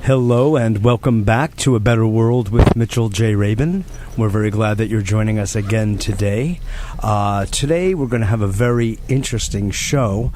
Hello and welcome back to A Better World with Mitchell J. Rabin. We're very glad that you're joining us again today. Today we're going to have a very interesting show.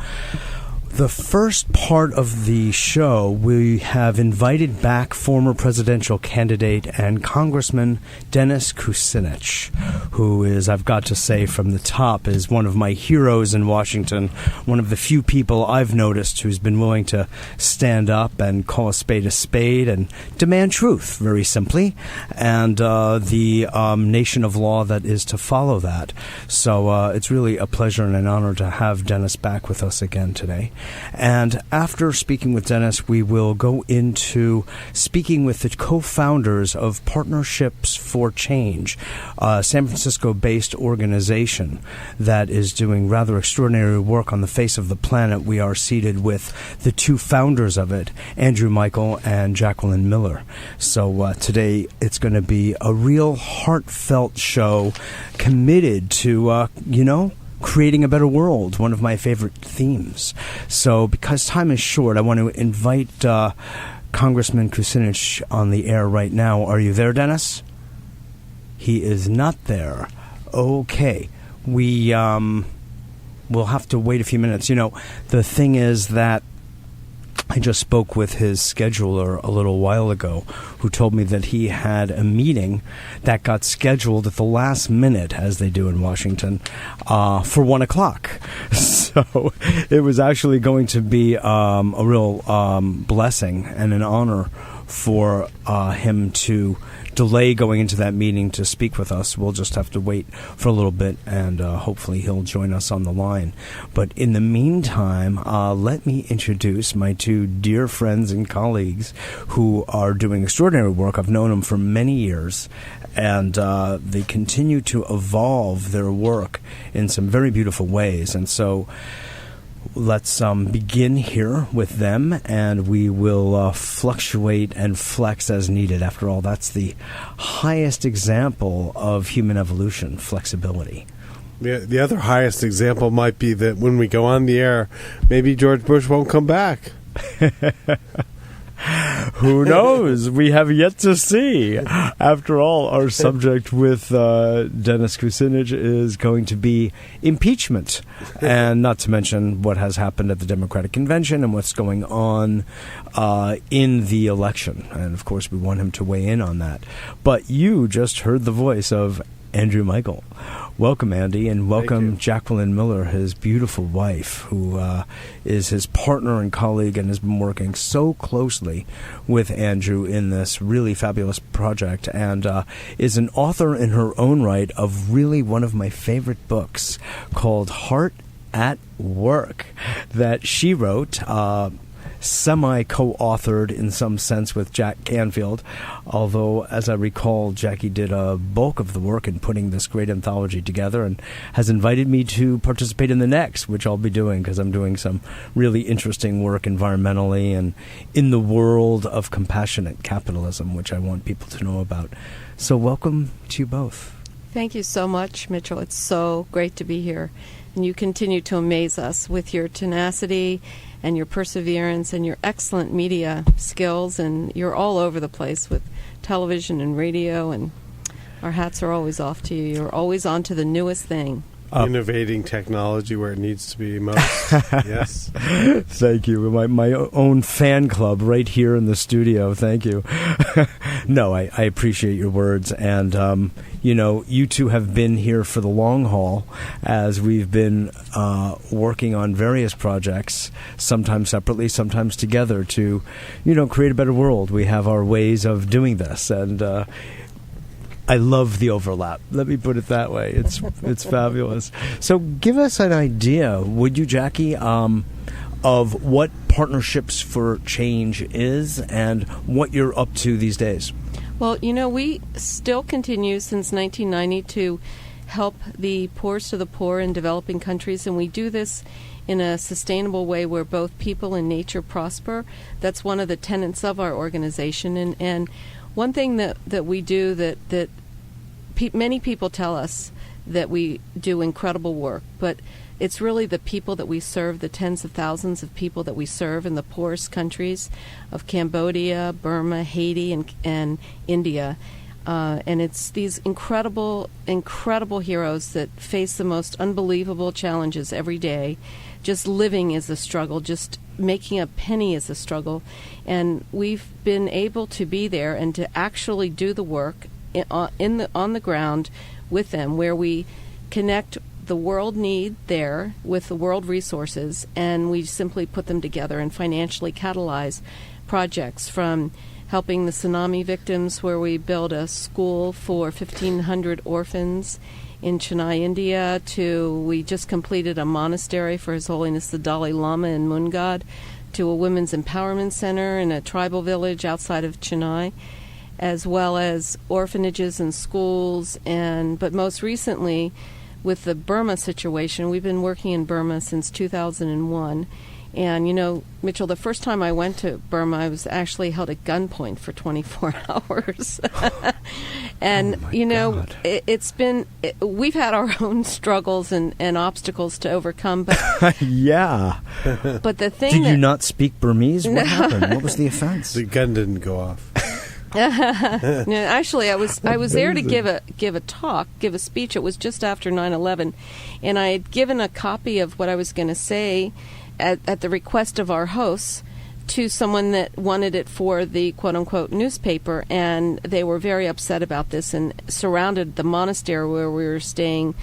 The first part of the show, we have invited back former presidential candidate and Congressman Dennis Kucinich, who is, I've got to say from the top, is one of my heroes in Washington, one of the few people I've noticed who's been willing to stand up and call a spade and demand truth, very simply, and the nation of law that is to follow that. So it's really a pleasure and an honor to have Dennis back with us again today. And after speaking with Dennis, we will go into speaking with the co-founders of Partnerships for Change, a San Francisco-based organization that is doing rather extraordinary work on the face of the planet. We are seated with the two founders of it, Andrew Michael and Jacqueline Miller. So today it's going to be a real heartfelt show committed to, creating a better world, one of my favorite themes. So because time is short, I want to invite Congressman Kucinich on the air right now. Are you there, Dennis? He is not there. Okay. We will have to wait a few minutes. The thing is that I just spoke with his scheduler a little while ago, who told me that he had a meeting that got scheduled at the last minute, as they do in Washington, for 1 o'clock. So it was actually going to be a real blessing and an honor for him to delay going into that meeting to speak with us. We'll just have to wait for a little bit, and hopefully he'll join us on the line. But in the meantime, let me introduce my two dear friends and colleagues who are doing extraordinary work. I've known them for many years, and they continue to evolve their work in some very beautiful ways. And so let's begin here with them, and we will fluctuate and flex as needed. After all, that's the highest example of human evolution, flexibility. The other highest example might be that when we go on the air, maybe George Bush won't come back. Who knows? We have yet to see. After all, our subject with Dennis Kucinich is going to be impeachment, and not to mention what has happened at the Democratic Convention and what's going on in the election. And, of course, we want him to weigh in on that. But you just heard the voice of Andrew Michael. Welcome, Andy, and welcome Jacqueline Miller, his beautiful wife, who is his partner and colleague and has been working so closely with Andrew in this really fabulous project, and is an author in her own right of really one of my favorite books called Heart at Work that she wrote, semi-co-authored in some sense with Jack Canfield, although, as I recall, Jackie did a bulk of the work in putting this great anthology together and has invited me to participate in the next, which I'll be doing because I'm doing some really interesting work environmentally and in the world of compassionate capitalism, which I want people to know about. So welcome to you both. Thank you so much, Mitchell. It's so great to be here. And you continue to amaze us with your tenacity and your perseverance and your excellent media skills, and you're all over the place with television and radio, and our hats are always off to you. You're always on to the newest thing. Innovating technology where it needs to be most. Yes. Thank you. My own fan club right here in the studio. Thank you. No, I appreciate your words. And, you two have been here for the long haul as we've been working on various projects, sometimes separately, sometimes together to, create a better world. We have our ways of doing this. And I love the overlap. Let me put it that way. It's fabulous. So give us an idea, would you, Jackie, of what Partnerships for Change is and what you're up to these days? Well, we still continue since 1990 to help the poorest of the poor in developing countries, and we do this in a sustainable way where both people and nature prosper. That's one of the tenets of our organization. And one thing that we do that many people tell us that we do incredible work, but it's really the people that we serve, the tens of thousands of people that we serve in the poorest countries of Cambodia, Burma, Haiti, and India. And it's these incredible, incredible heroes that face the most unbelievable challenges every day. Just living is a struggle. Just making a penny is a struggle. And we've been able to be there and to actually do the work on the ground with them, where we connect the world need there with the world resources, and we simply put them together and financially catalyze projects, from helping the tsunami victims, where we build a school for 1,500 orphans in Chennai, India, to we just completed a monastery for His Holiness the Dalai Lama in Mungad, to a women's empowerment center in a tribal village outside of Chennai, as well as orphanages and schools. But most recently, with the Burma situation, we've been working in Burma since 2001. And, you know, Mitchell, the first time I went to Burma, I was actually held at gunpoint for 24 hours. And, God. We've had our own struggles and obstacles to overcome. But yeah. But the thing Did you not speak Burmese? What happened? What was the offense? The gun didn't go off. No, actually, I was there to give a speech. It was just after 9/11, and I had given a copy of what I was going to say at the request of our hosts to someone that wanted it for the quote-unquote newspaper, and they were very upset about this and surrounded the monastery where we were staying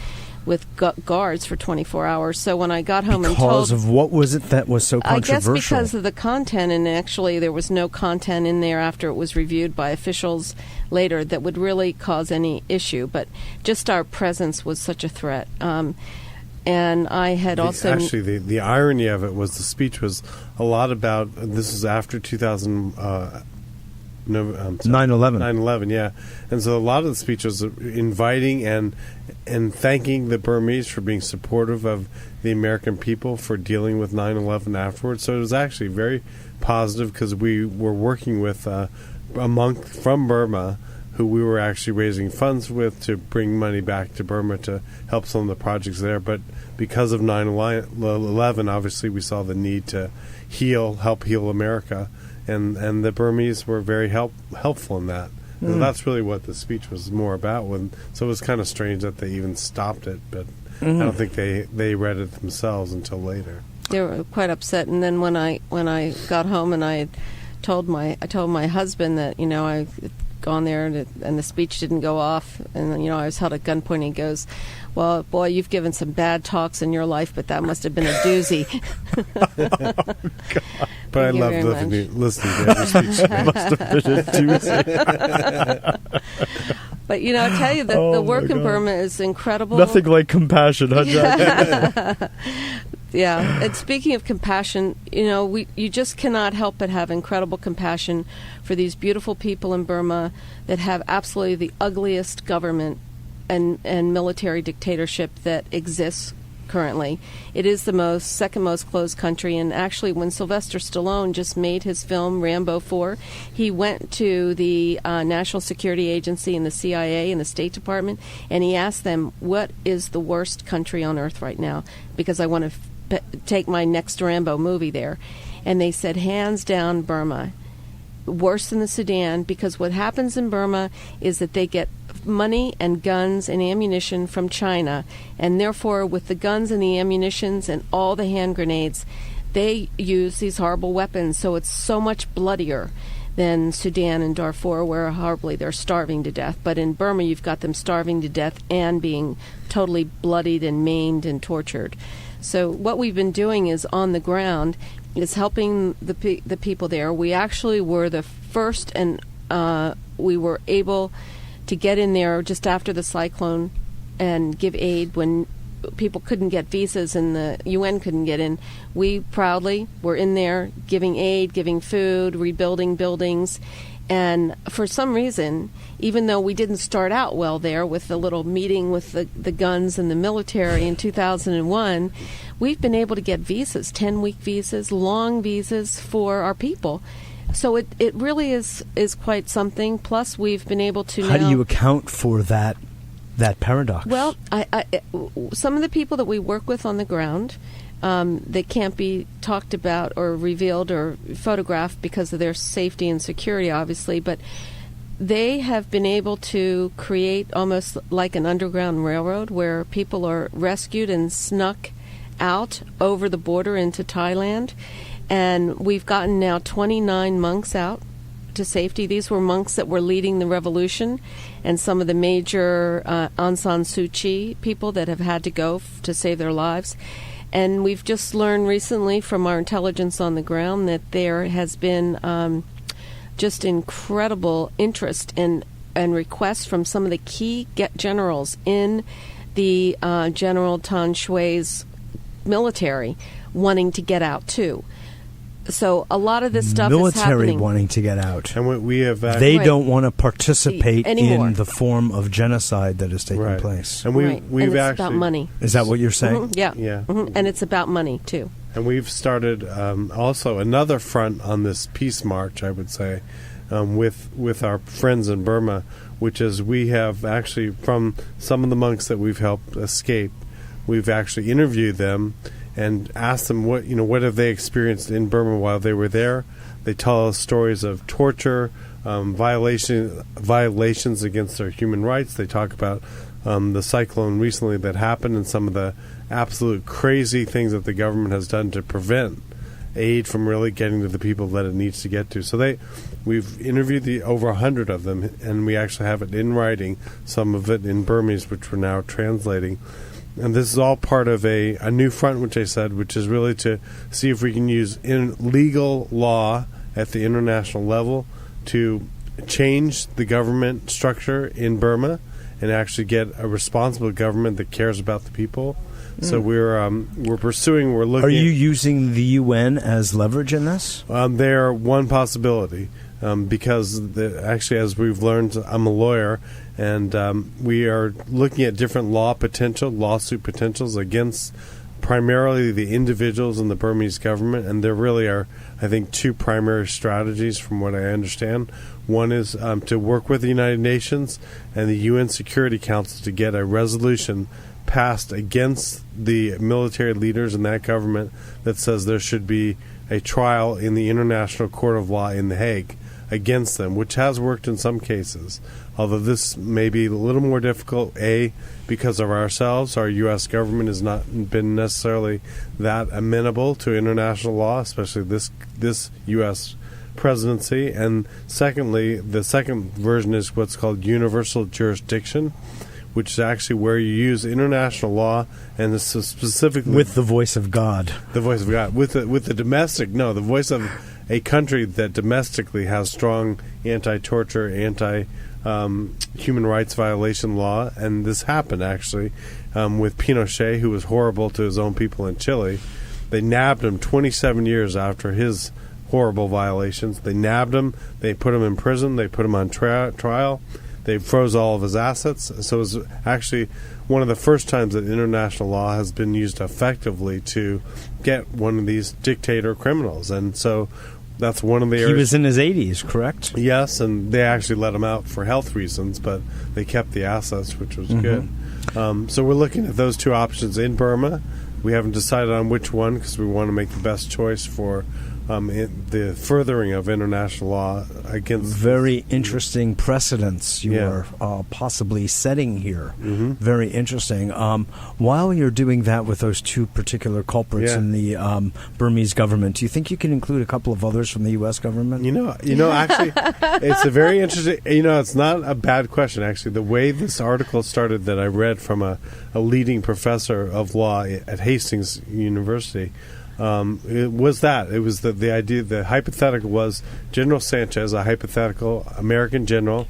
with guards for 24 hours. So when I got home because of what was it that was so controversial? I guess because of the content, and actually there was no content in there after it was reviewed by officials later that would really cause any issue. But just our presence was such a threat. And I had also... Actually, the irony of it was the speech was a lot about... This is after 2000... 9/11. 9/11, yeah. And so a lot of the speech was inviting and thanking the Burmese for being supportive of the American people for dealing with 9/11 afterwards. So it was actually very positive, because we were working with a monk from Burma who we were actually raising funds with to bring money back to Burma to help some of the projects there. But because of 9/11, obviously we saw the need to help heal America. And the Burmese were very helpful in that. And that's really what the speech was more about. So it was kind of strange that they even stopped it, but I don't think they read it themselves until later. They were quite upset. And then when I got home and I told my husband that I'd gone there and the speech didn't go off, and I was held at gunpoint, and he goes, "Well, boy, you've given some bad talks in your life, but that must have been a doozy." But I love listening to every speech. Must have been a doozy. But I tell you that the work in Burma is incredible. Nothing like compassion, huh, Jack? Yeah, and speaking of compassion, you just cannot help but have incredible compassion for these beautiful people in Burma that have absolutely the ugliest government and military dictatorship that exists currently. It is the second most closed country, and actually when Sylvester Stallone just made his film Rambo 4, he went to the National Security Agency and the CIA and the State Department, and he asked them, what is the worst country on earth right now? Because I want to take my next Rambo movie there. And they said, hands down, Burma. Worse than the Sudan, because what happens in Burma is that they get money and guns and ammunition from China, and therefore with the guns and the ammunitions and all the hand grenades, they use these horrible weapons. So it's so much bloodier than Sudan and Darfur, where horribly they're starving to death. But in Burma, you've got them starving to death and being totally bloodied and maimed and tortured. So what we've been doing is on the ground is helping the people there. We actually were the first, and we were able to get in there just after the cyclone and give aid when people couldn't get visas and the UN couldn't get in. We proudly were in there giving aid, giving food, rebuilding buildings. And for some reason, even though we didn't start out well there with the little meeting with the guns and the military in 2001, we've been able to get visas, 10-week visas, long visas for our people. So it really is quite something. Plus, we've been able to How do you account for that that paradox? Well, some of the people that we work with on the ground, that can't be talked about or revealed or photographed because of their safety and security, obviously, but they have been able to create almost like an underground railroad where people are rescued and snuck out over the border into Thailand. And we've gotten now 29 monks out to safety. These were monks that were leading the revolution, and some of the major Aung San Suu Kyi people that have had to go to save their lives. And we've just learned recently from our intelligence on the ground that there has been just incredible interest and requests from some of the key generals in the General Tan Shui's military wanting to get out too. So a lot of this stuff is happening. Military wanting to get out. And we have they don't want to participate anymore in the form of genocide that is taking place. And we've and it's actually about money. Is that what you're saying? Mm-hmm. Yeah. Yeah. Mm-hmm. And it's about money too. And we've started also another front on this peace march, I would say, with our friends in Burma, which is we have actually, from some of the monks that we've helped escape, we've actually interviewed them and asked them what have they experienced in Burma while they were there. They tell us stories of torture, violations against their human rights. They talk about the cyclone recently that happened and some of the absolute crazy things that the government has done to prevent aid from really getting to the people that it needs to get to. So we've interviewed over 100 of them, and we actually have it in writing, some of it in Burmese, which we're now translating. And this is all part of a new front, which I said, which is really to see if we can use legal law at the international level to change the government structure in Burma and actually get a responsible government that cares about the people. So we're pursuing. We're looking. Are you using the UN as leverage in this? They're one possibility because actually, as we've learned, I'm a lawyer, and we are looking at different lawsuit potentials against primarily the individuals in the Burmese government, and there really are, I think, two primary strategies from what I understand. One is to work with the United Nations and the UN Security Council to get a resolution passed against the military leaders in that government that says there should be a trial in the International Court of Law in The Hague against them, which has worked in some cases. Although this may be a little more difficult, because of ourselves. Our U.S. government has not been necessarily that amenable to international law, especially this U.S. presidency. And secondly, the second version is what's called universal jurisdiction, which is actually where you use international law and this is specifically with the voice of God. The voice of God. With the domestic, no, the voice of a country that domestically has strong anti-torture, human rights violation law, and this happened actually with Pinochet, who was horrible to his own people in Chile. They nabbed him 27 years after his horrible violations. They nabbed him. They put him in prison. They put him on trial. They froze all of his assets. So it was actually one of the first times that international law has been used effectively to get one of these dictator criminals. And so that's one of the areas. He was in his 80s, correct? Yes, and they actually let him out for health reasons, but they kept the assets, which was good. So we're looking at those two options in Burma. We haven't decided on which one because we want to make the best choice for the furthering of international law against very interesting precedents you are possibly setting here. Very interesting. While you're doing that with those two particular culprits in the Burmese government, do you think you can include a couple of others from the U.S. government? Actually, it's a very interesting. It's not a bad question. Actually, the way this article started that I read from a leading professor of law at Hastings University. It was the idea, the hypothetical was General Sanchez, a hypothetical American general,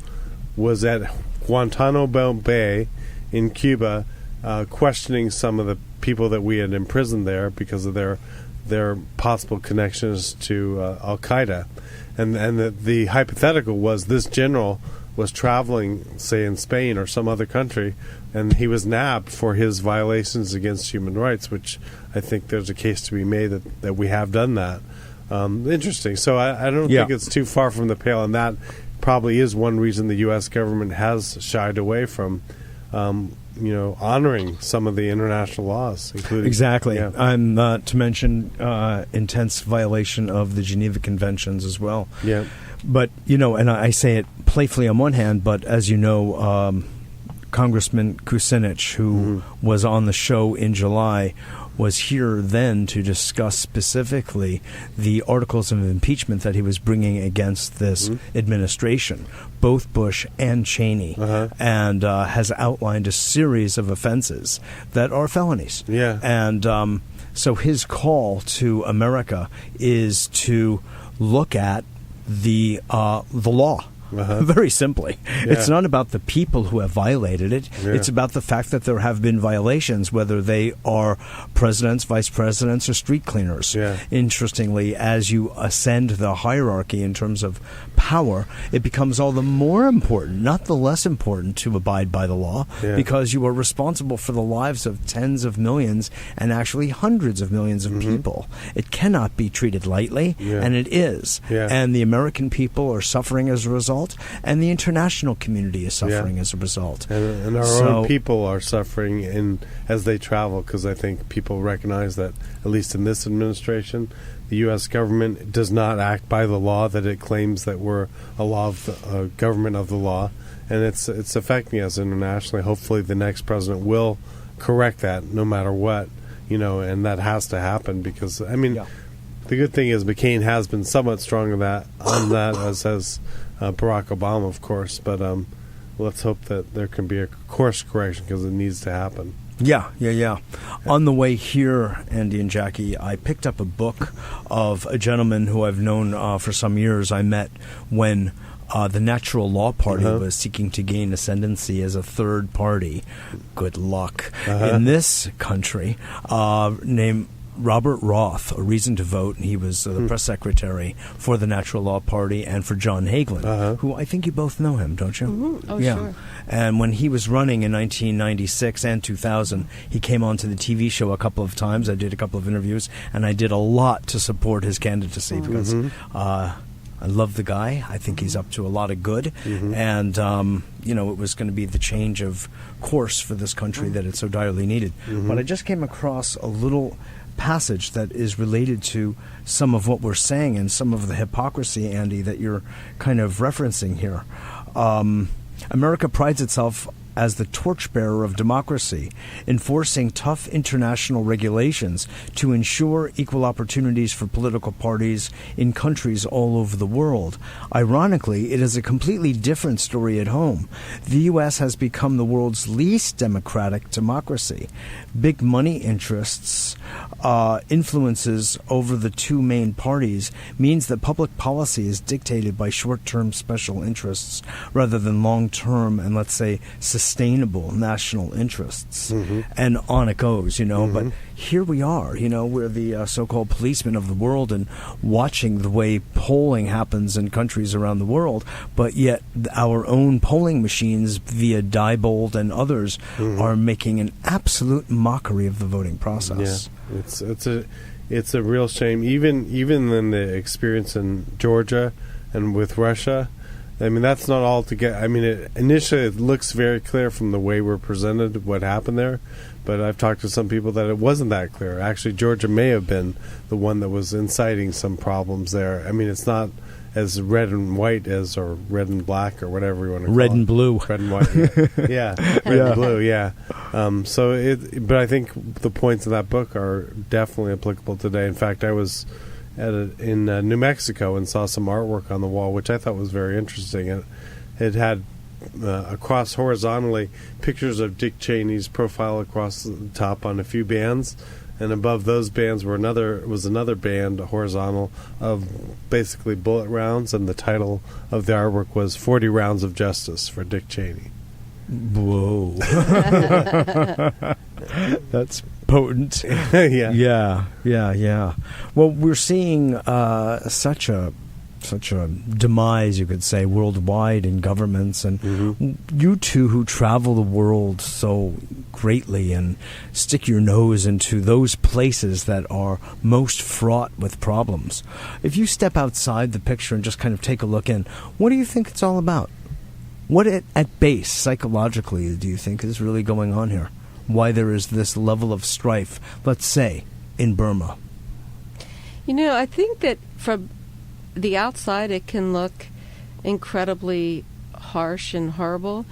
was at Guantanamo Bay in Cuba questioning some of the people that we had imprisoned there because of their possible connections to Al-Qaeda. And the hypothetical was this general was traveling, say, in Spain or some other country, and he was nabbed for his violations against human rights, which I think there's a case to be made that we have done that. Interesting. So I don't think it's too far from the pale, and that probably is one reason the U.S. government has shied away from honoring some of the international laws, including exactly. Yeah. I'm not to mention intense violation of the Geneva Conventions as well. Yeah. But and I say it playfully on one hand, but as you know, Congressman Kucinich, who was on the show in July, was here then to discuss specifically the articles of impeachment that he was bringing against this administration, both Bush and Cheney, and has outlined a series of offenses that are felonies. Yeah. And so his call to America is to look at the law. Very simply. Yeah. It's not about the people who have violated it. Yeah. It's about the fact that there have been violations, whether they are presidents, vice presidents, or street cleaners. Yeah. Interestingly, as you ascend the hierarchy in terms of power, it becomes all the more important, not the less important, to abide by the law, because you are responsible for the lives of tens of millions and actually hundreds of millions of people. It cannot be treated lightly, and it is. Yeah. And the American people are suffering as a result, and the international community is suffering as a result. And our own people are suffering as they travel, because I think people recognize that, at least in this administration, the U.S. government does not act by the law that it claims that we're a government of the law, and it's affecting us internationally. Hopefully the next president will correct that no matter what, and that has to happen, because, the good thing is McCain has been somewhat strong on that, as has Barack Obama, of course, but let's hope that there can be a course correction, because it needs to happen. Yeah. On the way here, Andy and Jackie, I picked up a book of a gentleman who I've known for some years. I met when the Natural Law Party was seeking to gain ascendancy as a third party. Good luck. In this country, named Robert Roth, A Reason to Vote, and he was the press secretary for the Natural Law Party and for John Hagelin, who I think you both know him, don't you? Oh, sure. And when he was running in 1996 and 2000, he came onto the TV show a couple of times. I did a couple of interviews, and I did a lot to support his candidacy because I love the guy. I think he's up to a lot of good. And, it was going to be the change of course for this country that it so direly needed. But I just came across a little passage that is related to some of what we're saying and some of the hypocrisy, Andy, that you're kind of referencing here. America prides itself as the torchbearer of democracy, enforcing tough international regulations to ensure equal opportunities for political parties in countries all over the world. Ironically, it is a completely different story at home. The U.S. has become the world's least democratic democracy. Big money interests, influences over the two main parties means that public policy is dictated by short-term special interests rather than long-term and, let's say, sustainable national interests. And on it goes, but here we are, we're the so-called policemen of the world and watching the way polling happens in countries around the world, but yet our own polling machines via Diebold and others are making an absolute mockery of the voting process. Yeah, it's a real shame. Even in the experience in Georgia and with Russia, that's not all together. Initially it looks very clear from the way we're presented what happened there, but I've talked to some people that it wasn't that clear. Actually, Georgia may have been the one that was inciting some problems there. It's not as red and white or red and black or whatever you want to call it. Red and blue. Red and white, yeah. Red and blue, yeah. But I think the points in that book are definitely applicable today. In fact, I was in New Mexico and saw some artwork on the wall, which I thought was very interesting. It had across horizontally pictures of Dick Cheney's profile across the top on a few bands, and above those bands was another band horizontal of basically bullet rounds, and the title of the artwork was 40 Rounds of Justice for Dick Cheney. Whoa. That's potent. Yeah. Well, we're seeing such a demise, you could say, worldwide in governments, and you two who travel the world so greatly and stick your nose into those places that are most fraught with problems. If you step outside the picture and just kind of take a look in, what do you think it's all about? What at base, psychologically, do you think is really going on here? Why there is this level of strife, let's say, in Burma? I think that from the outside it can look incredibly harsh and horrible,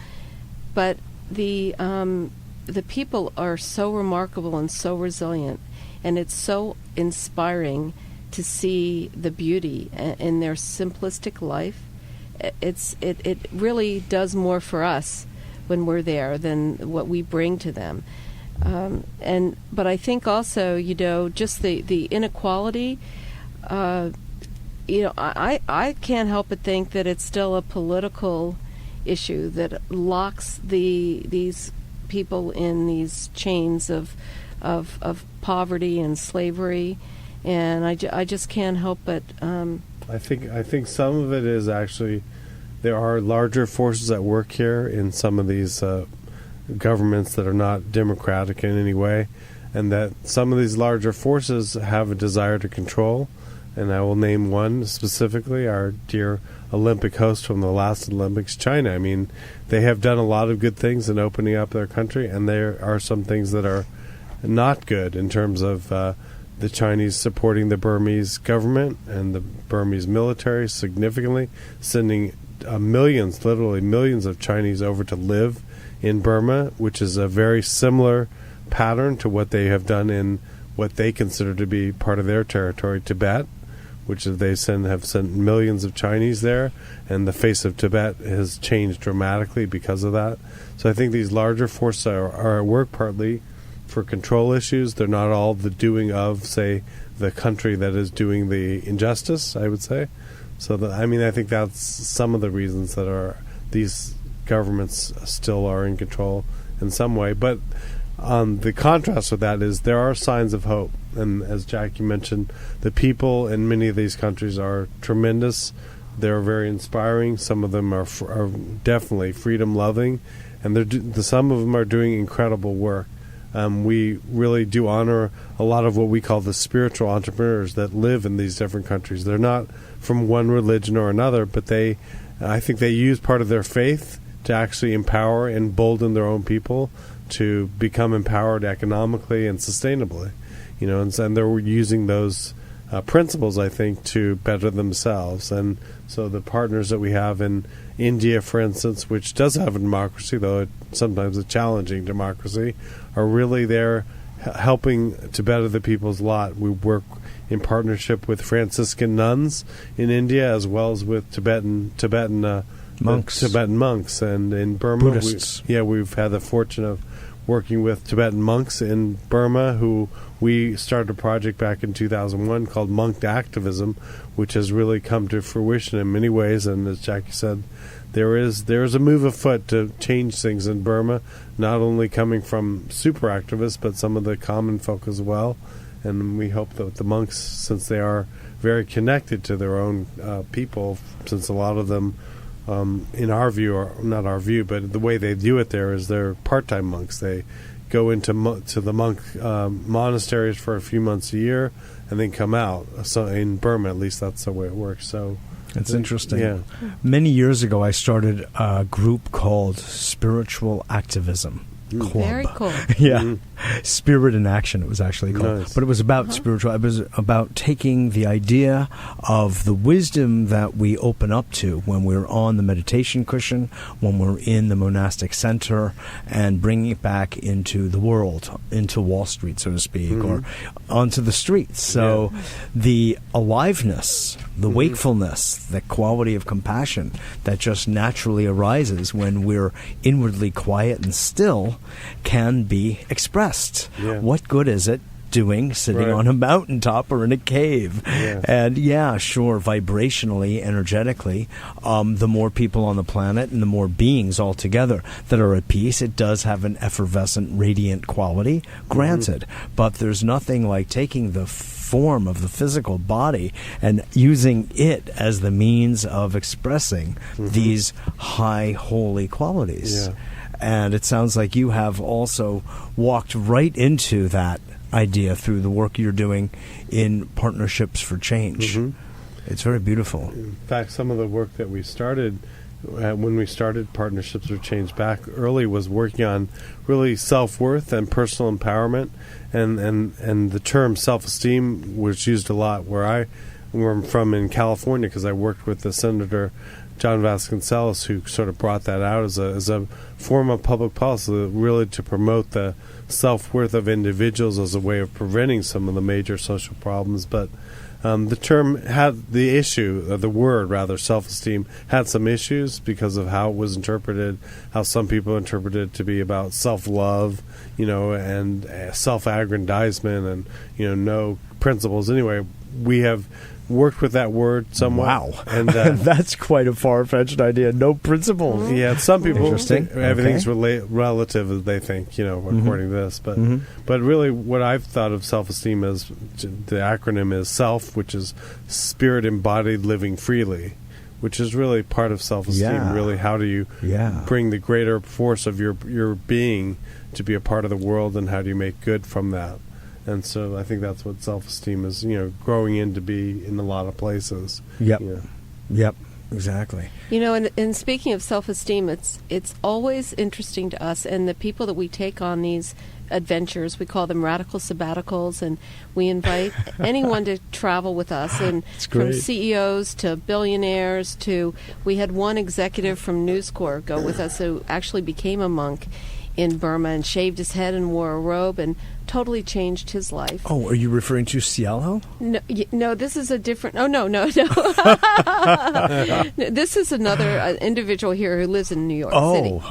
but the people are so remarkable and so resilient, and it's so inspiring to see the beauty in their simplistic life. It really does more for us when we're there than what we bring to them. But I think also, just the inequality. I can't help but think that it's still a political issue that locks these people in these chains of poverty and slavery, and I just can't help but. I think some of it is actually there are larger forces at work here in some of these governments that are not democratic in any way, and that some of these larger forces have a desire to control. And I will name one specifically, our dear Olympic host from the last Olympics, China. I mean, they have done a lot of good things in opening up their country, and there are some things that are not good in terms of the Chinese supporting the Burmese government and the Burmese military significantly, sending literally millions of Chinese over to live in Burma, which is a very similar pattern to what they have done in what they consider to be part of their territory, Tibet, which is have sent millions of Chinese there, and the face of Tibet has changed dramatically because of that. So I think these larger forces are at work partly for control issues. They're not all the doing of, say, the country that is doing the injustice, I would say. So, I think that's some of the reasons that these governments still are in control in some way. But the contrast with that is there are signs of hope. And as Jackie mentioned, the people in many of these countries are tremendous. They're very inspiring. Some of them are definitely freedom-loving. And some of them are doing incredible work. We really do honor a lot of what we call the spiritual entrepreneurs that live in these different countries. They're not from one religion or another, but I think they use part of their faith to actually empower and embolden their own people to become empowered economically and sustainably. And they're using those principles, I think, to better themselves. And so the partners that we have in India, for instance, which does have a democracy, though sometimes a challenging democracy, are really there helping to better the people's lot. We work in partnership with Franciscan nuns in India as well as with Tibetan monks, and in Burma, Buddhists. We've had the fortune of working with Tibetan monks in Burma, who we started a project back in 2001 called Monk Activism, which has really come to fruition in many ways. And as Jackie said, there is a move afoot to change things in Burma, not only coming from super activists, but some of the common folk as well. And we hope that the monks, since they are very connected to their own people, since a lot of them, in our view, or not our view, but the way they do it there is they're part-time monks. They go into the monk monasteries for a few months a year and then come out. So in Burma, at least, that's the way it works. So it's interesting. Yeah. Many years ago, I started a group called Spiritual Activism Club. Very cool. Yeah. Mm-hmm. Spirit in Action, it was actually called. Nice. But it was about spiritual. It was about taking the idea of the wisdom that we open up to when we're on the meditation cushion, when we're in the monastic center, and bringing it back into the world, into Wall Street, so to speak, or onto the streets. So the aliveness, the wakefulness, the quality of compassion that just naturally arises when we're inwardly quiet and still can be expressed. Yeah. What good is it doing sitting on a mountaintop or in a cave? Yeah. And vibrationally, energetically, the more people on the planet and the more beings altogether that are at peace, it does have an effervescent, radiant quality, granted. But there's nothing like taking the form of the physical body and using it as the means of expressing these high, holy qualities. Yeah. And it sounds like you have also walked right into that idea through the work you're doing in Partnerships for Change. It's very beautiful. In fact, some of the work that we started when we started Partnerships for Change back early, was working on really self-worth and personal empowerment, and the term self-esteem was used a lot where I'm from in California, because I worked with the Senator John Vasconcellos, who sort of brought that out as a form of public policy, really to promote the self-worth of individuals as a way of preventing some of the major social problems. But the term had the issue, the word rather, self-esteem, had some issues because of how it was interpreted, how some people interpreted it to be about self-love, and self-aggrandizement and, no principles. Anyway, we have worked with that word somewhat. Wow. And that's quite a far-fetched idea. No principles. Yeah, some people Interesting. Everything's relative, as they think, according to this. But really, what I've thought of self-esteem as, the acronym is SELF, which is spirit embodied living freely, which is really part of self-esteem. Yeah. Really, how do you bring the greater force of your being to be a part of the world, and how do you make good from that? And so I think that's what self-esteem is, growing into be in a lot of places. Yep. Yep. Exactly. And speaking of self-esteem, it's always interesting to us, and the people that we take on these adventures, we call them radical sabbaticals, and we invite anyone to travel with us, and from CEOs to billionaires to, we had one executive from News Corp go with us who actually became a monk in Burma and shaved his head and wore a robe and totally changed his life. Oh, are you referring to Cielo? No, this is a different... Oh, no. This is another individual here who lives in New York City.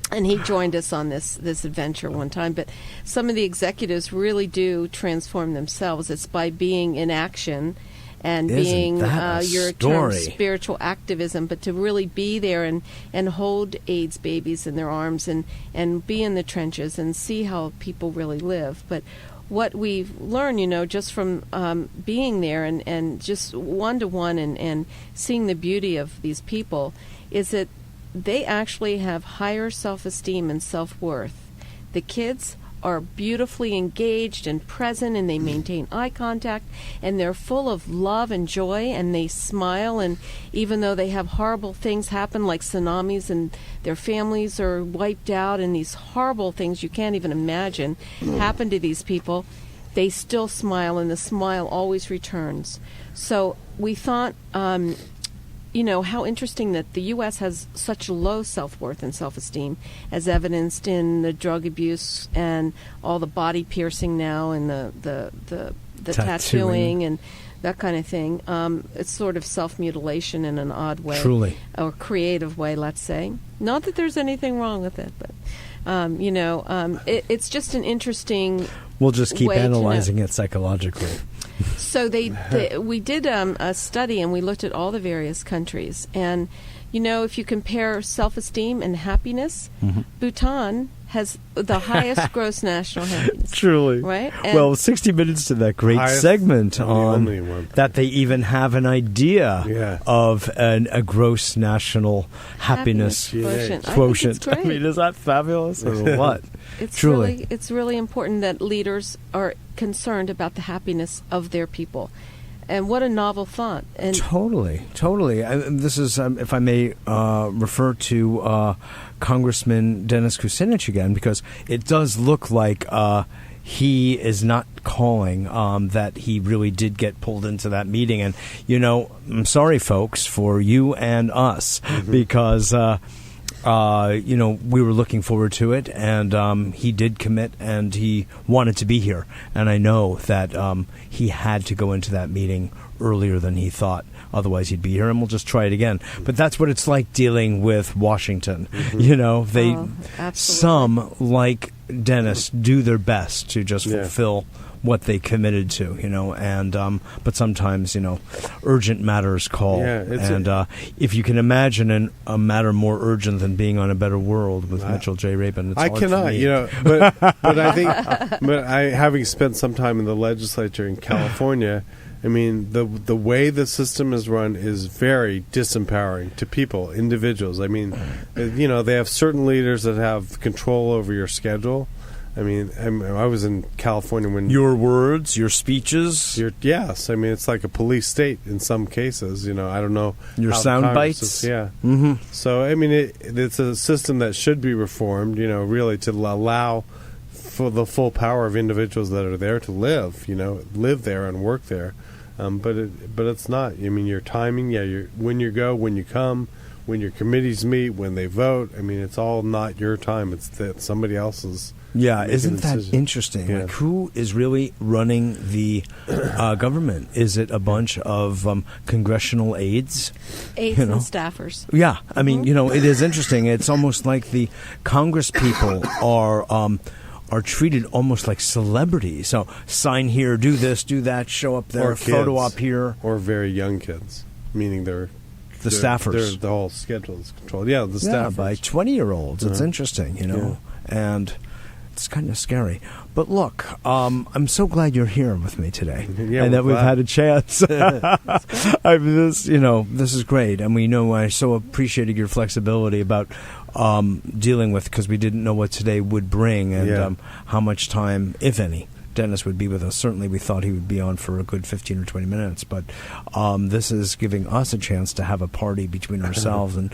And he joined us on this adventure one time. But some of the executives really do transform themselves. It's by being in action and being your term spiritual activism, but to really be there and hold AIDS babies in their arms and be in the trenches and see how people really live. But what we've learned, just from being there and just one-to-one and seeing the beauty of these people, is that they actually have higher self-esteem and self-worth. The kids are beautifully engaged and present, and they maintain eye contact, and they're full of love and joy, and they smile, and even though they have horrible things happen like tsunamis and their families are wiped out and these horrible things you can't even imagine happen to these people, they still smile, and the smile always returns. So we thought how interesting that the U.S. has such low self-worth and self-esteem, as evidenced in the drug abuse and all the body piercing now and the tattooing and that kind of thing. It's sort of self-mutilation in an odd way. Truly. Or creative way, let's say. Not that there's anything wrong with it, but, it's just an interesting We'll just keep analyzing it psychologically. So we did a study, and we looked at all the various countries. And, if you compare self-esteem and happiness, Bhutan has the highest gross national happiness. Truly. Right? And 60 Minutes to that great segment on that they even have an idea of a gross national happiness quotient. I mean, is that fabulous or what? It's really important that leaders are concerned about the happiness of their people. And what a novel thought. And totally. This is, if I may refer to Congressman Dennis Kucinich again, because it does look like he is not calling, that he really did get pulled into that meeting. And, I'm sorry, folks, for you and us, because... we were looking forward to it, and he did commit, and he wanted to be here. And I know that he had to go into that meeting earlier than he thought. Otherwise, he'd be here, and we'll just try it again. But that's what it's like dealing with Washington. Some, like Dennis, do their best to just fulfill what they committed to, and but sometimes, urgent matters call. And if you can imagine a matter more urgent than being on A Better World with Mitchell J. Rabin, it's hard cannot, for me. but I think, having spent some time in the legislature in California, I mean, the way the system is run is very disempowering to people, individuals. I mean, they have certain leaders that have control over your schedule. I was in California when your words, your speeches, yes. I mean, it's like a police state in some cases. I don't know your how sound Congress bites. Yeah. Mm-hmm. So I mean, it's a system that should be reformed. Really to allow for the full power of individuals that are there to live. Live there and work there. But it's not. I mean, your timing. Yeah, when you go, when you come, when your committees meet, when they vote. I mean, it's all not your time. It's that somebody else's. Yeah, isn't that interesting? Yeah. Like, who is really running the government? Is it a bunch of congressional aides? Aides and staffers. Yeah, I mean, it is interesting. It's almost like the Congress people are treated almost like celebrities. So sign here, do this, do that, show up there, photo op here. Or very young kids, meaning the staffers. The whole schedule is controlled. Yeah, the staffers. Yeah, by 20-year-olds. It's interesting, and it's kind of scary. But look, I'm so glad you're here with me today, and that we've had a chance. This is great, and I so appreciated your flexibility about dealing with, because we didn't know what today would bring, and how much time, if any, Dennis would be with us. Certainly we thought he would be on for a good 15 or 20 minutes, but this is giving us a chance to have a party between ourselves and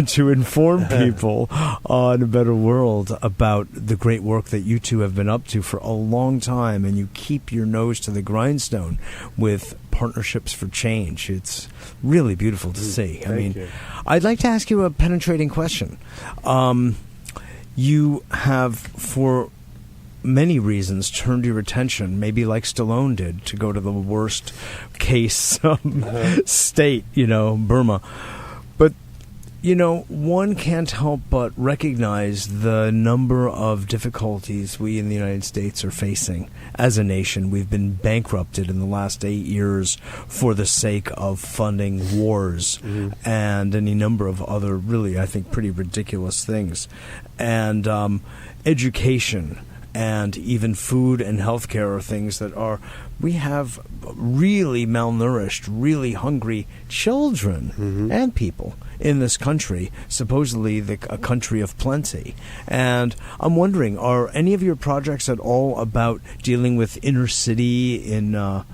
to inform people on a better world about the great work that you two have been up to for a long time, and you keep your nose to the grindstone with Partnerships for Change. It's really beautiful to see. Thank you. I'd like to ask you a penetrating question. You have, for many reasons, turned your attention, maybe like Stallone did, to go to the worst case state, Burma. But, one can't help but recognize the number of difficulties we in the United States are facing as a nation. We've been bankrupted in the last 8 years for the sake of funding wars and any number of other really, I think, pretty ridiculous things. And education and even food and healthcare are things that we have really malnourished, really hungry children and people in this country, supposedly a country of plenty. And I'm wondering, are any of your projects at all about dealing with inner city in the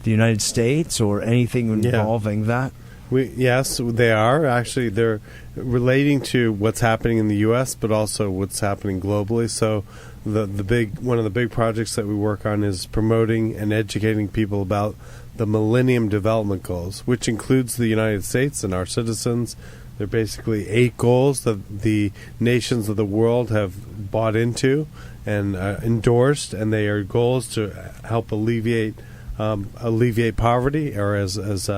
United States or anything involving that? Yes, they are. Actually, they're relating to what's happening in the U.S., but also what's happening globally. So one of the big projects that we work on is promoting and educating people about the Millennium Development Goals, which includes the United States and our citizens. They're basically 8 goals that the nations of the world have bought into and endorsed, and they are goals to help alleviate poverty, or as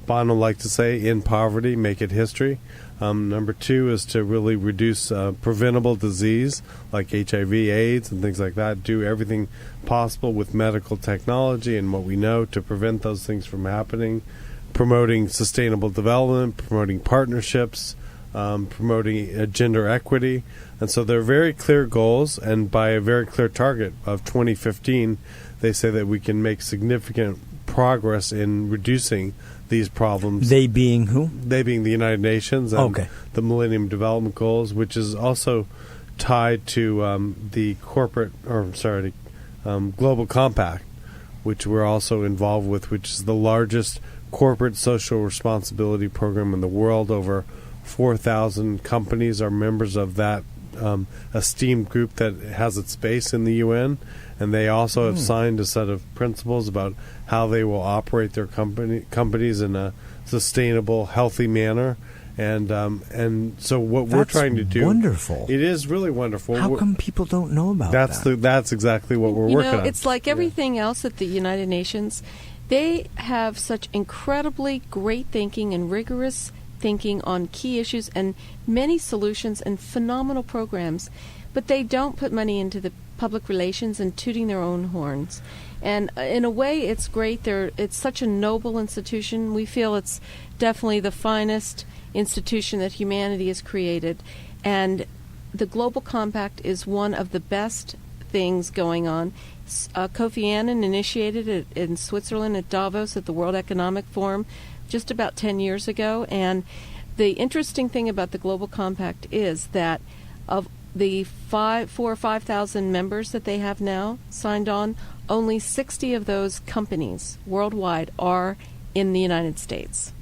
Bono liked to say, in poverty, make it history. Number 2 is to really reduce preventable disease like HIV, AIDS, and things like that. Do everything possible with medical technology and what we know to prevent those things from happening. Promoting sustainable development, promoting partnerships, promoting gender equity. And so they're very clear goals, and by a very clear target of 2015, they say that we can make significant progress in reducing these problems. They being who? They being the United Nations and the Millennium Development Goals, which is also tied to the Global Compact, which we're also involved with, which is the largest corporate social responsibility program in the world. Over 4,000 companies are members of that esteemed group that has its base in the UN, and they also have signed a set of principles about how they will operate their companies in a sustainable, healthy manner. And so what we're trying to do, wonderful. It is really wonderful. How come people don't know about that? That's exactly what we're working on. It's like everything else at the United Nations. They have such incredibly great thinking and rigorous thinking on key issues and many solutions and phenomenal programs, but they don't put money into the public relations and tooting their own horns. And in a way, it's great. It's such a noble institution. We feel it's definitely the finest institution that humanity has created. And the Global Compact is one of the best things going on. Kofi Annan initiated it in Switzerland at Davos at the World Economic Forum just about 10 years ago. And the interesting thing about the Global Compact is that of the 4,000 or 5,000 members that they have now signed on, only 60 of those companies worldwide are in the United States.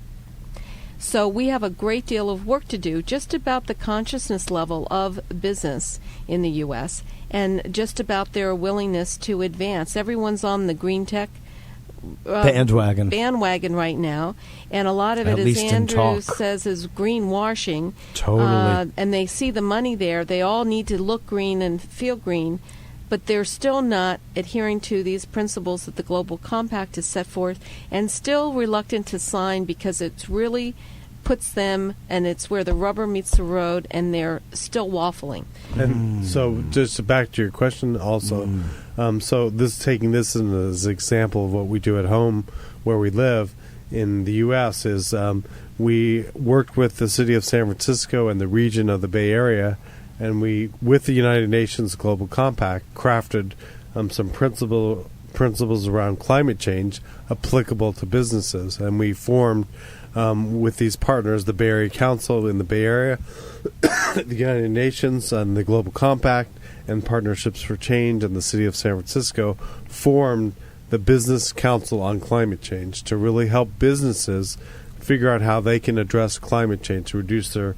So we have a great deal of work to do just about the consciousness level of business in the U.S. and just about their willingness to advance. Everyone's on the green tech bandwagon right now, and a lot of it, as Andrew says, is greenwashing. Totally. And they see the money there. They all need to look green and feel green, but they're still not adhering to these principles that the Global Compact has set forth, and still reluctant to sign because it's really puts them, and it's where the rubber meets the road, and they're still waffling. And so, just back to your question, also, so taking this as an example of what we do at home, where we live in the U.S., is we worked with the city of San Francisco and the region of the Bay Area, and we, with the United Nations Global Compact, crafted some principles around climate change applicable to businesses, and we formed. With these partners, the Bay Area Council in the Bay Area, the United Nations and the Global Compact, and Partnerships for Change and the City of San Francisco formed the Business Council on Climate Change to really help businesses figure out how they can address climate change, to reduce their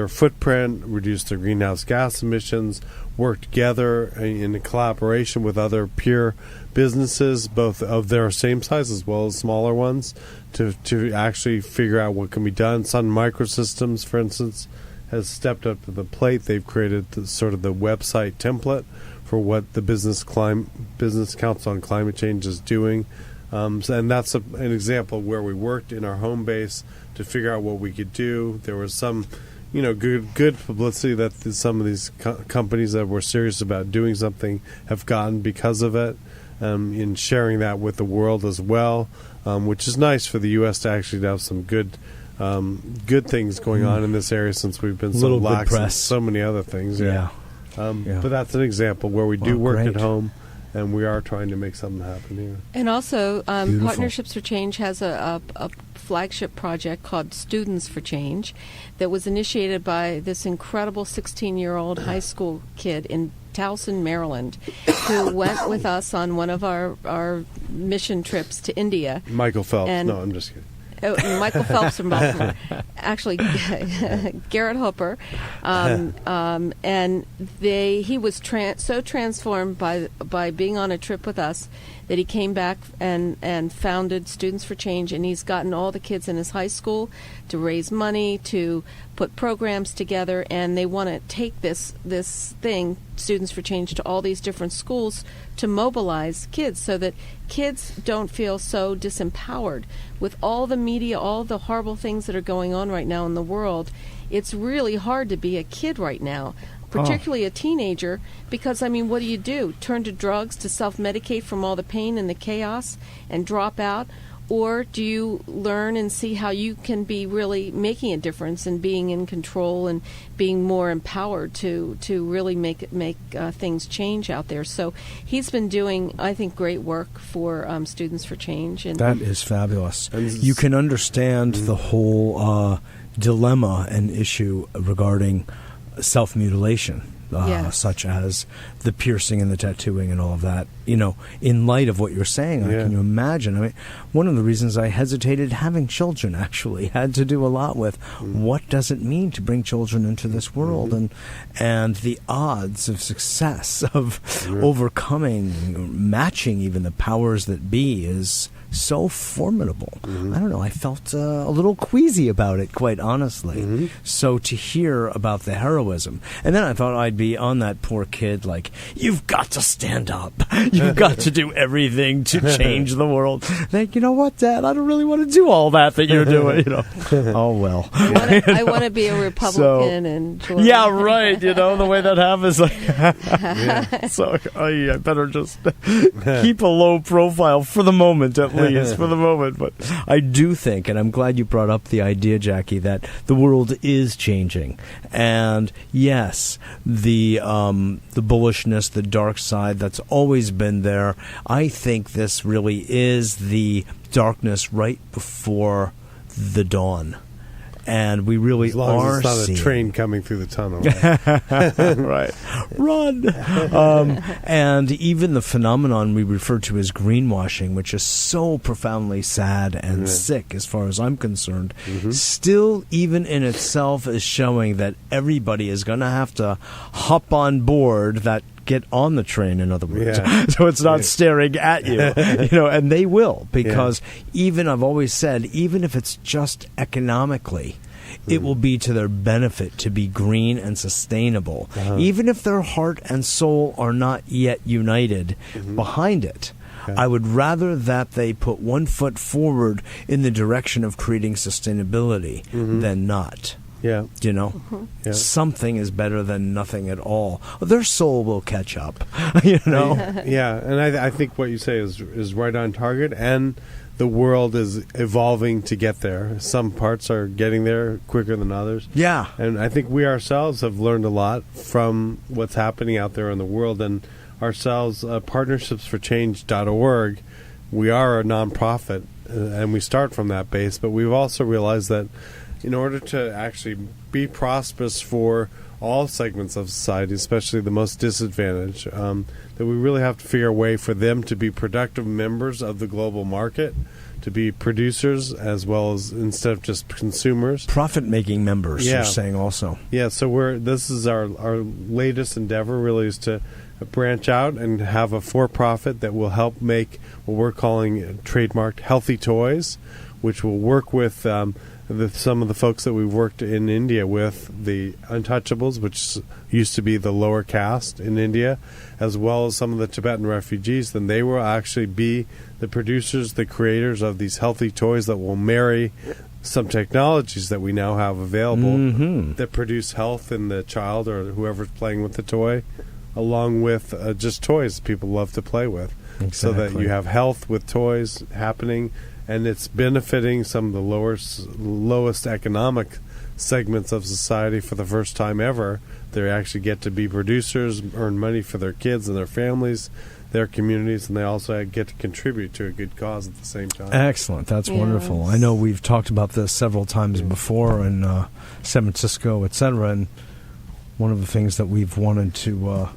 footprint, reduce their greenhouse gas emissions, work together in collaboration with other peer businesses, both of their same size as well as smaller ones, to actually figure out what can be done. Sun Microsystems, for instance, has stepped up to the plate. They've created the website template for what the Business Council on Climate Change is doing. And that's an example where we worked in our home base to figure out what we could do. There was some good publicity that some of these companies that were serious about doing something have gotten because of it, in sharing that with the world as well, which is nice for the U.S. to actually have some good things going on in this area, since we've been so lax in so many other things. Yeah. But that's an example where we do work at home, and we are trying to make something happen here. And also, Partnerships for Change has a flagship project called Students for Change that was initiated by this incredible 16-year-old high school kid in Towson, Maryland, who went with us on one of our mission trips to India. Michael Phelps. No, I'm just kidding. Michael Phelps from Baltimore. Actually, Garrett Hooper. And he was so transformed by being on a trip with us that he came back and founded Students for Change, and he's gotten all the kids in his high school to raise money, to put programs together, and they want to take this thing, Students for Change, to all these different schools to mobilize kids so that kids don't feel so disempowered. With all the media, all the horrible things that are going on right now in the world, it's really hard to be a kid right now, particularly a teenager, because, what do? Turn to drugs to self-medicate from all the pain and the chaos and drop out? Or do you learn and see how you can be really making a difference and being in control and being more empowered to really make things change out there? So he's been doing, I think, great work for Students for Change. And that is fabulous. You can understand the whole dilemma and issue regarding self-mutilation. Such as the piercing and the tattooing and all of that. In light of what you're saying, can you imagine? One of the reasons I hesitated having children actually had to do a lot with what does it mean to bring children into this world, and the odds of success of overcoming, matching even the powers that be is so formidable. I don't know. I felt a little queasy about it, quite honestly. So to hear about the heroism, and then I thought I'd be on that poor kid, like, you've got to stand up. You've got to do everything to change the world. Like, you know what, Dad? I don't really want to do all that you're doing. Oh well. I want to be a Republican and join. Yeah, right. The way that happens. Like, so I better just keep a low profile for the moment, at least for the moment. But I do think, and I'm glad you brought up the idea, Jackie, that the world is changing, and yes, the bullishness, the dark side that's always been there. I think this really is the darkness right before the dawn. And we really as long are as it's not seeing a train coming through the tunnel. right. Run. And even the phenomenon we refer to as greenwashing, which is so profoundly sad and sick as far as I'm concerned, still even in itself is showing that everybody is going to have to hop on board that get on the train, in other words. Yeah. So it's not staring at you, and they will, because even, I've always said, even if it's just economically, it will be to their benefit to be green and sustainable, even if their heart and soul are not yet united behind it. I would rather that they put one foot forward in the direction of creating sustainability than not. Yeah. Something is better than nothing at all. Their soul will catch up, Yeah, and I think what you say is right on target, and the world is evolving to get there. Some parts are getting there quicker than others. Yeah. And I think we ourselves have learned a lot from what's happening out there in the world, and ourselves, partnershipsforchange.org, we are a nonprofit, and we start from that base, but we've also realized that in order to actually be prosperous for all segments of society, especially the most disadvantaged, that we really have to figure a way for them to be productive members of the global market, to be producers as well as, instead of just consumers. Profit-making members, you're saying also. Yeah, so this is our latest endeavor, really, is to branch out and have a for-profit that will help make what we're calling trademarked healthy toys, which will work with some of the folks that we've worked in India with, the untouchables, which used to be the lower caste in India, as well as some of the Tibetan refugees. Then they will actually be the producers, the creators of these healthy toys that will marry some technologies that we now have available that produce health in the child or whoever's playing with the toy, along with just toys people love to play with. Exactly. So that you have health with toys happening, and it's benefiting some of the lowest economic segments of society for the first time ever. They actually get to be producers, earn money for their kids and their families, their communities, and they also get to contribute to a good cause at the same time. Excellent. That's wonderful. I know we've talked about this several times before in San Francisco, etc., and one of the things that we've wanted to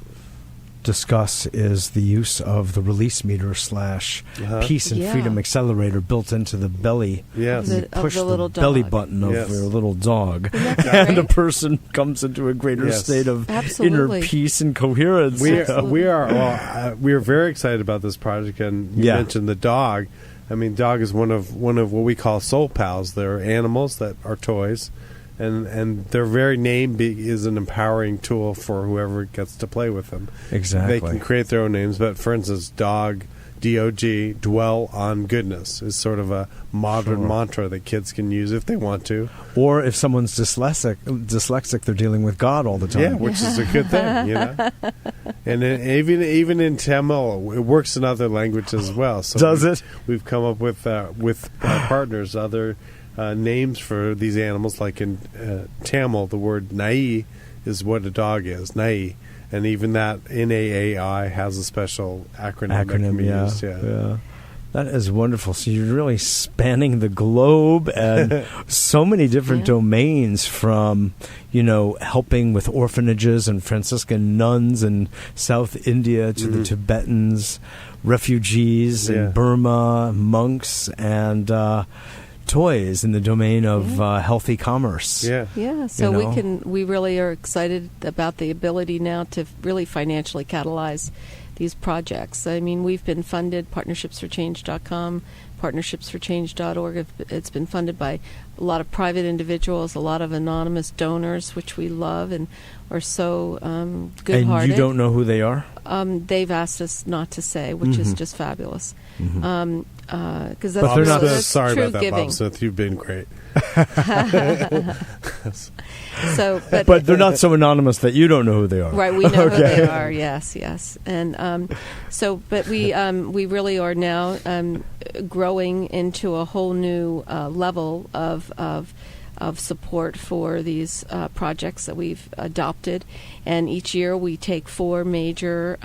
discuss is the use of the release meter / peace and freedom accelerator built into the belly. Yes. You push the little belly dog. button of your little dog, and a person comes into a greater state of inner peace and coherence. We are very excited about this project, and you mentioned the dog. I mean, dog is one of what we call soul pals. They're animals that are toys. And their very name is an empowering tool for whoever gets to play with them. Exactly. They can create their own names, but for instance, dog, D-O-G, dwell on goodness, is sort of a modern mantra that kids can use if they want to. Or if someone's dyslexic, they're dealing with God all the time. Yeah, which is a good thing, And even in Tamil, it works in other languages as well. So Does it? We've come up with our partners other names for these animals, like in Tamil, the word Nai is what a dog is, Nai. And even that NAAI has a special acronym that can be used. Yeah. That is wonderful. So you're really spanning the globe and so many different domains, from, helping with orphanages and Franciscan nuns in South India to the Tibetans, refugees in Burma, monks, and toys in the domain of healthy commerce. So we really are excited about the ability now to really financially catalyze these projects. I mean, we've been funded, partnershipsforchange.com, partnershipsforchange.org. It's been funded by a lot of private individuals, a lot of anonymous donors, which we love and are so good-hearted. And you don't know who they are? They've asked us not to say, which is just fabulous. Because Bob that's, Smith, sorry true about that, giving. Bob Smith. You've been great. But they're not so anonymous that you don't know who they are. Right, we know who they are. Yes, and but we really are now growing into a whole new level of support for these projects that we've adopted, and each year we take 4 major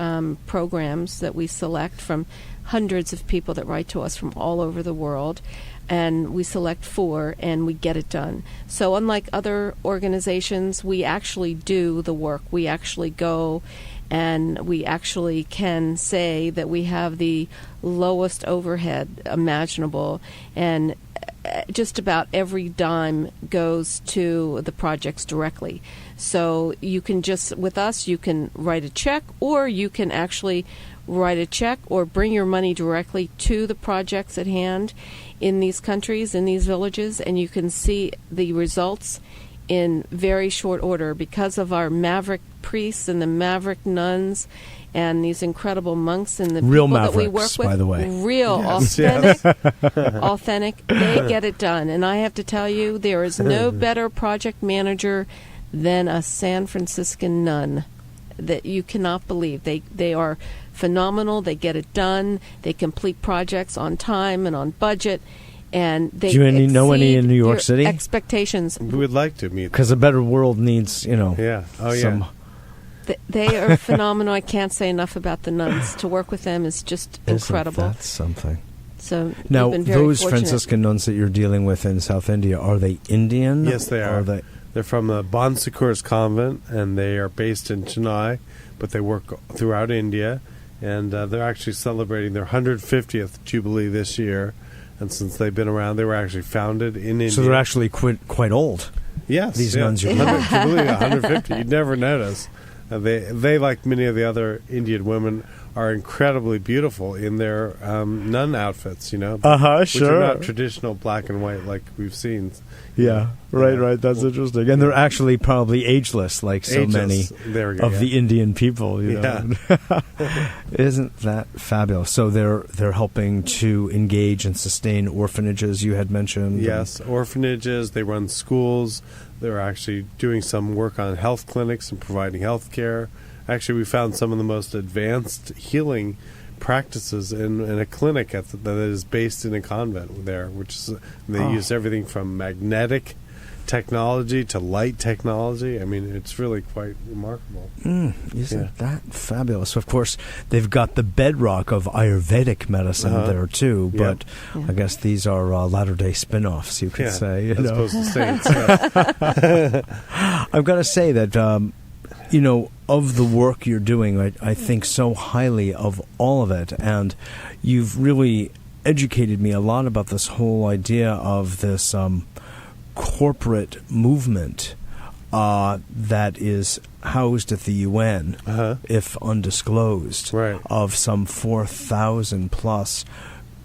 programs that we select from hundreds of people that write to us from all over the world. and we select 4, and we get it done. So unlike other organizations, we actually do the work. We actually go, and we actually can say that we have the lowest overhead imaginable, and just about every dime goes to the projects directly. So you can with us, you can write a check, or you can actually write a check or bring your money directly to the projects at hand in these countries, in these villages, and you can see the results in very short order because of our maverick priests and the maverick nuns and these incredible monks and the real people mavericks, that we work with. by the way. Real, Yes. authentic. They get it done. And I have to tell you, there is no better project manager than a San Franciscan nun that you cannot believe. They are phenomenal. They get it done. They complete projects on time and on budget. And they Do you know any in New York City? Expectations. We would like to meet. Because a better world needs, Yeah. Oh, some... yeah. They are phenomenal. I can't say enough about the nuns. To work with them is just incredible. That's something. So Now, we've been very those fortunate. Franciscan nuns that you're dealing with in South India, are they Indian? Yes, they are. They... They're from the Bonsecours convent, and they are based in Chennai, but they work throughout India, and they're actually celebrating their 150th Jubilee this year. And since they've been around, they were actually founded in India. So they're actually quite old. Yes, these nuns you're 150. You'd never notice. They, like many of the other Indian women, are incredibly beautiful in their nun outfits, which are not traditional black and white like we've seen. Yeah, right. That's interesting. And they're actually probably ageless, like so many of the Indian people. Isn't that fabulous? So they're helping to engage and sustain orphanages, you had mentioned. Yes, orphanages. They run schools. They're actually doing some work on health clinics and providing health care. Actually, we found some of the most advanced healing practices in a clinic that is based in a convent there, they use everything from magnetic technology to light technology. I mean, it's really quite remarkable. Isn't that fabulous? Of course, they've got the bedrock of Ayurvedic medicine there too, but I guess these are latter-day spin-offs, you could say. As opposed to saints. Yeah. I've got to say that, of the work you're doing, I think so highly of all of it, and you've really educated me a lot about this whole idea of this corporate movement that is housed at the UN, if undisclosed, of some 4,000 plus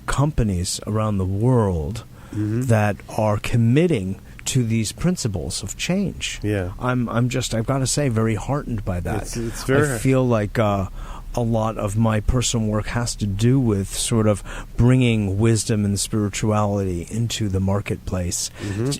companies around the world that are committing to these principles of change. Yeah, I've got to say, very heartened by that. It's very. I feel like a lot of my personal work has to do with sort of bringing wisdom and spirituality into the marketplace,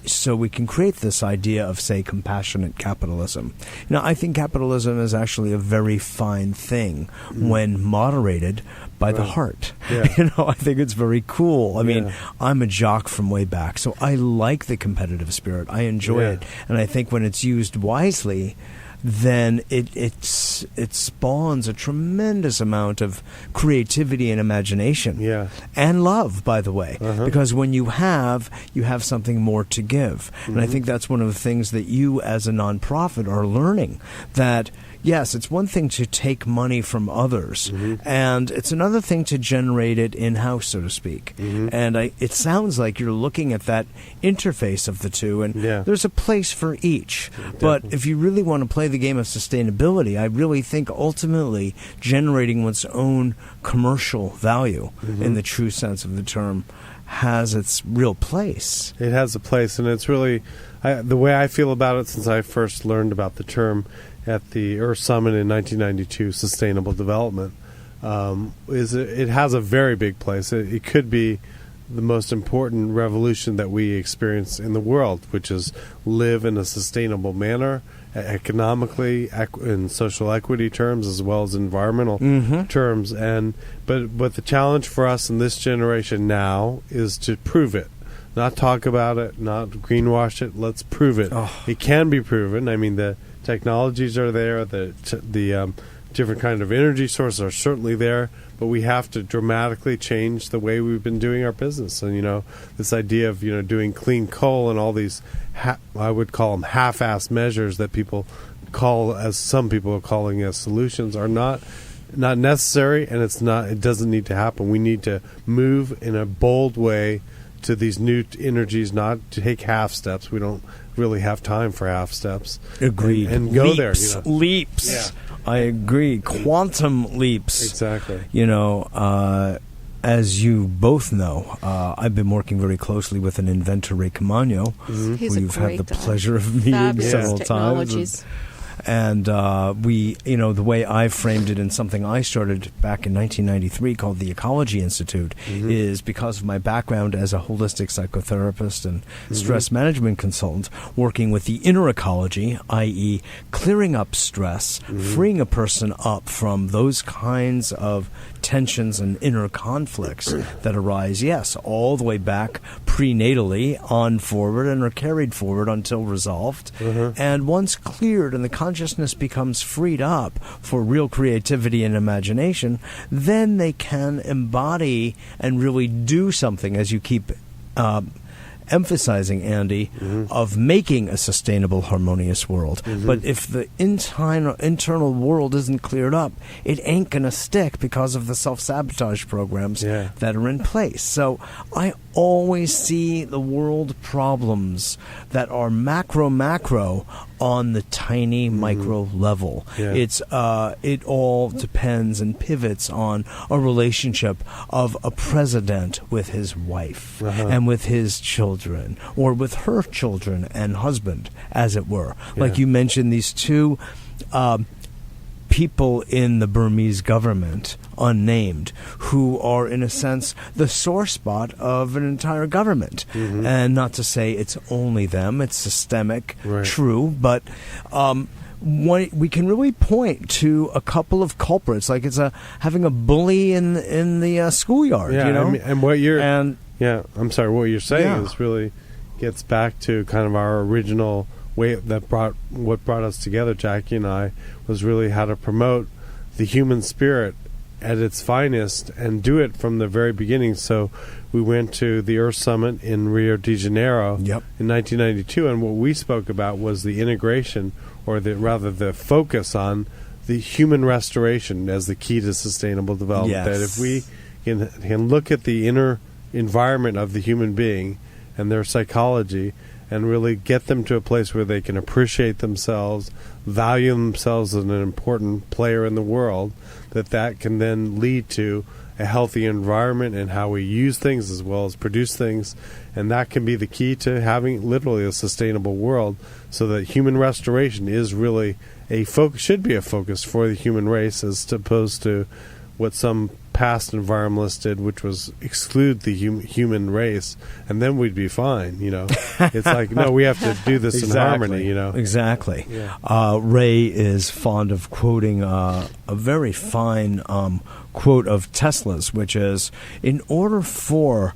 so we can create this idea of, say, compassionate capitalism. I think capitalism is actually a very fine thing when moderated by the heart. Yeah. I think it's very cool. I mean, I'm a jock from way back, so I like the competitive spirit. I enjoy it, and I think when it's used wisely, then it spawns a tremendous amount of creativity and imagination. Yeah. And love, by the way. Because when you have something more to give. And I think that's one of the things that you as a nonprofit are learning, that yes, it's one thing to take money from others, and it's another thing to generate it in-house, so to speak. And it sounds like you're looking at that interface of the two, and there's a place for each. But if you really want to play the game of sustainability, I really think ultimately generating one's own commercial value, in the true sense of the term, has its real place. It has a place, and it's really the way I feel about it since I first learned about the term at the Earth Summit in 1992, Sustainable Development, is it has a very big place. It could be the most important revolution that we experience in the world, which is live in a sustainable manner, economically, in social equity terms, as well as environmental terms. But the challenge for us in this generation now is to prove it. Not talk about it, not greenwash it. Let's prove it. It can be proven. I mean, the technologies are there. The different kind of energy sources are certainly there, but we have to dramatically change the way we've been doing our business. And, this idea of, doing clean coal and all these, I would call them half-assed measures that people call, as some people are calling as solutions, are not necessary, and it doesn't need to happen. We need to move in a bold way to these new energies, not to take half steps. We don't really have time for half steps. Agreed. And go there. Leaps. Yeah. I agree. Quantum leaps. Exactly. As you both know, I've been working very closely with an inventor, Ray Camano, He's who a you've great had the guy. pleasure of meeting Fabulous several technologies. times. And we, the way I framed it in something I started back in 1993 called the Ecology Institute is because of my background as a holistic psychotherapist and stress management consultant, working with the inner ecology, i.e. clearing up stress, freeing a person up from those kinds of tensions and inner conflicts that arise, yes, all the way back prenatally on forward and are carried forward until resolved. And once cleared and the consciousness becomes freed up for real creativity and imagination, then they can embody and really do something, as you keep emphasizing, Andy, of making a sustainable, harmonious world. But if the internal world isn't cleared up, it ain't going to stick because of the self-sabotage programs that are in place. So I always see the world problems that are macro on the tiny micro level. It's it all depends and pivots on a relationship of a president with his wife and with his children, or with her children and husband, as it were. Like you mentioned, these two people in the Burmese government, unnamed, who are, in a sense, the sore spot of an entire government. And not to say it's only them, it's systemic, true, but we can really point to a couple of culprits, like it's having a bully in the schoolyard, and what you're I'm sorry, what you're saying is really gets back to kind of our original way that brought us together, Jackie and I, was really how to promote the human spirit at its finest and do it from the very beginning. So we went to the Earth Summit in Rio de Janeiro in 1992, and what we spoke about was the integration, or the focus on the human restoration as the key to sustainable development. That if we can look at the inner environment of the human being and their psychology and really get them to a place where they can appreciate themselves, value themselves as an important player in the world, that can then lead to a healthy environment and how we use things as well as produce things. And that can be the key to having literally a sustainable world, so that human restoration is really should be a focus for the human race, as opposed to what some past environmentalists did, which was exclude the human race, and then we'd be fine. It's like, no, we have to do this in harmony. Exactly. Yeah. Ray is fond of quoting a very fine quote of Tesla's, which is, in order for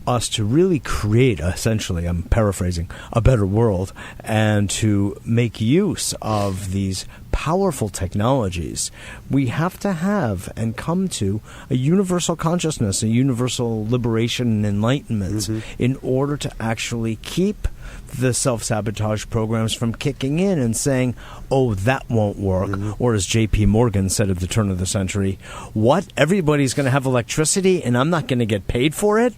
us to really create, essentially, I'm paraphrasing, a better world, and to make use of these powerful technologies, we have to have and come to a universal consciousness, a universal liberation and enlightenment in order to actually keep the self-sabotage programs from kicking in and saying, oh, that won't work. Or as J.P. Morgan said at the turn of the century, what? Everybody's going to have electricity and I'm not going to get paid for it?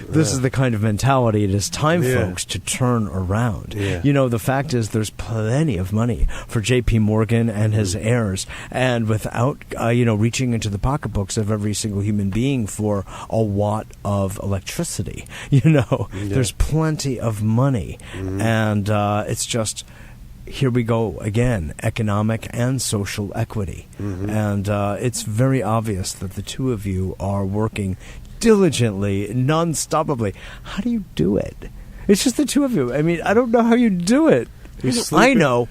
This is the kind of mentality it is time, folks, to turn around. The fact is there's plenty of money for J.P. Morgan and his heirs, and without, reaching into the pocketbooks of every single human being for a watt of electricity, there's plenty of money. And it's just, here we go again, economic and social equity. And it's very obvious that the two of you are working diligently, non-stoppably. How do you do it? It's just the two of you. I mean, I don't know how you do it. I know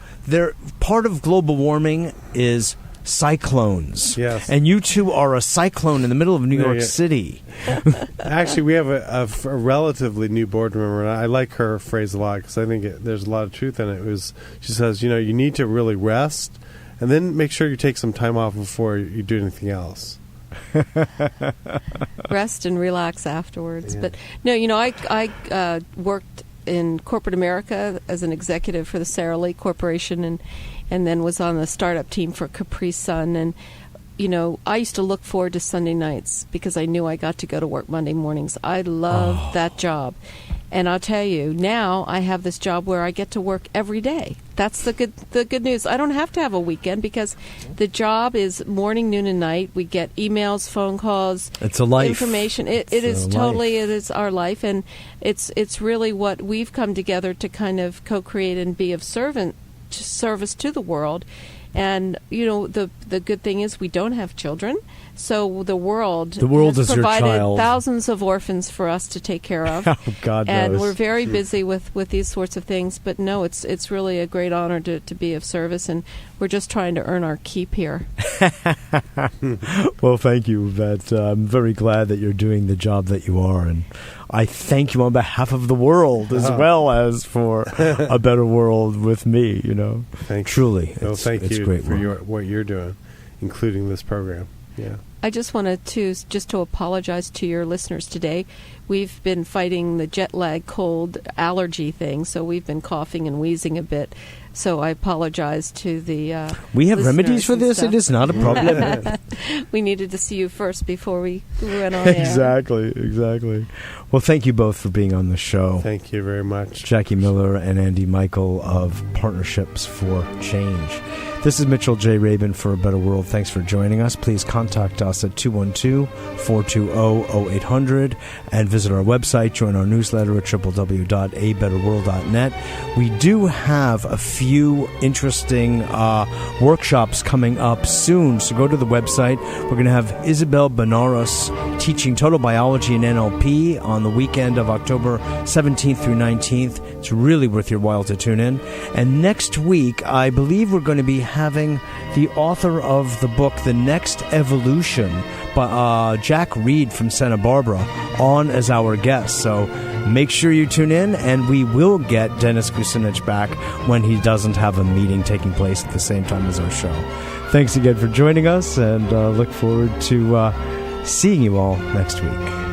part of global warming is cyclones. Yes. And you two are a cyclone in the middle of New York City. Actually, we have a relatively new board member, and I like her phrase a lot because I think there's a lot of truth in it. She says, you need to really rest, and then make sure you take some time off before you do anything else. Rest and relax afterwards. Yeah. But no, I worked in corporate America as an executive for the Sara Lee Corporation, and then was on the startup team for Capri Sun. And I used to look forward to Sunday nights because I knew I got to go to work Monday mornings. I loved that job. And I'll tell you, now I have this job where I get to work every day. That's the good news. I don't have to have a weekend because the job is morning, noon, and night. We get emails, phone calls. It's a life. Information. It is our life, and it's really what we've come together to kind of co-create and be of service to the world. And the good thing is we don't have children, so the world has is provided your child. thousands of orphans for us to take care of. Oh, God and knows. we're very busy with these sorts of things. But no, it's really a great honor to be of service, and we're just trying to earn our keep here. Well, thank you, Yvette. I'm very glad that you're doing the job that you are, and I thank you on behalf of the world as well as for a better world with me. Thank you. Truly, thank it's you great for work. what you're doing, including this program. Yeah. I just wanted to apologize to your listeners today. We've been fighting the jet lag cold allergy thing, so we've been coughing and wheezing a bit. So I apologize to the we have listeners remedies for and this. stuff. It is not a problem. We needed to see you first before we went on air. Exactly. Well, thank you both for being on the show. Thank you very much. Jackie Miller and Andy Michael of Partnerships for Change. This is Mitchell J. Rabin for A Better World. Thanks for joining us. Please contact us at 212-420-0800 and visit our website. Join our newsletter at www.abetterworld.net. We do have a few interesting workshops coming up soon, so go to the website. We're going to have Isabel Benares teaching total biology and NLP on the weekend of October 17th through 19th. It's really worth your while to tune in. And next week, I believe we're going to be having the author of the book, The Next Evolution, by Jack Reed from Santa Barbara, on as our guest. So make sure you tune in, and we will get Dennis Kucinich back when he doesn't have a meeting taking place at the same time as our show. Thanks again for joining us, and look forward to seeing you all next week.